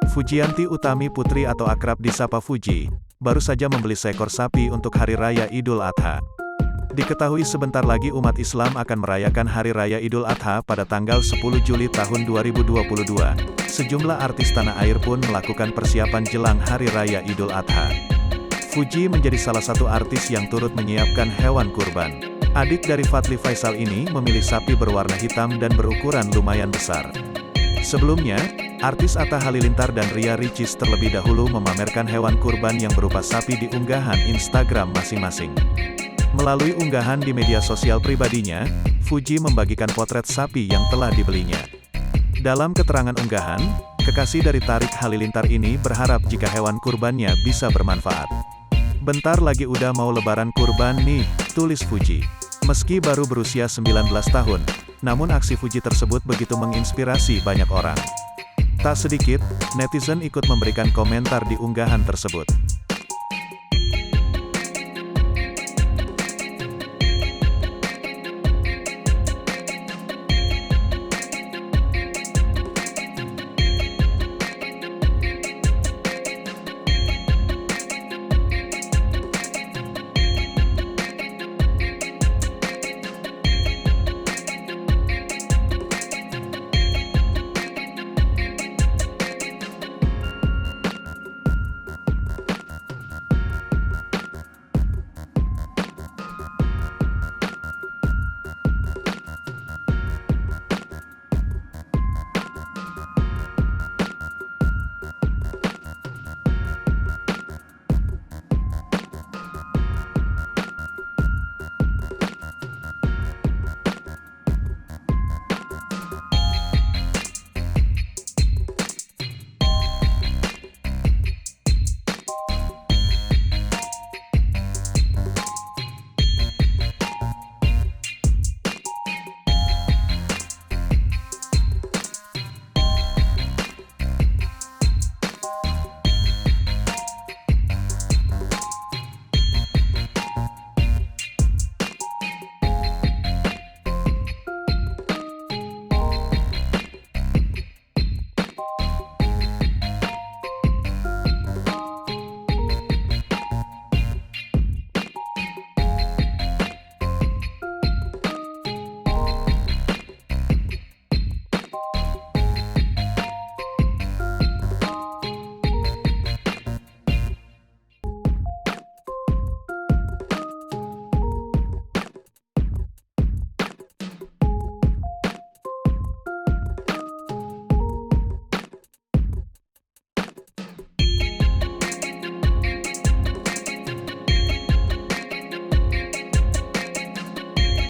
Fujianti Utami Putri atau akrab disapa Fuji, baru saja membeli seekor sapi untuk Hari Raya Idul Adha. Diketahui sebentar lagi umat Islam akan merayakan Hari Raya Idul Adha pada tanggal 10 Juli tahun 2022. Sejumlah artis tanah air pun melakukan persiapan jelang Hari Raya Idul Adha. Fuji menjadi salah satu artis yang turut menyiapkan hewan kurban. Adik dari Fadly Faisal ini memilih sapi berwarna hitam dan berukuran lumayan besar. Sebelumnya, artis Atta Halilintar dan Ria Ricis terlebih dahulu memamerkan hewan kurban yang berupa sapi di unggahan Instagram masing-masing. Melalui unggahan di media sosial pribadinya, Fuji membagikan potret sapi yang telah dibelinya. Dalam keterangan unggahan, kekasih dari Tarik Halilintar ini berharap jika hewan kurbannya bisa bermanfaat. "Bentar lagi udah mau lebaran kurban nih," tulis Fuji. Meski baru berusia 19 tahun, namun aksi Fuji tersebut begitu menginspirasi banyak orang. Tak sedikit, netizen ikut memberikan komentar di unggahan tersebut.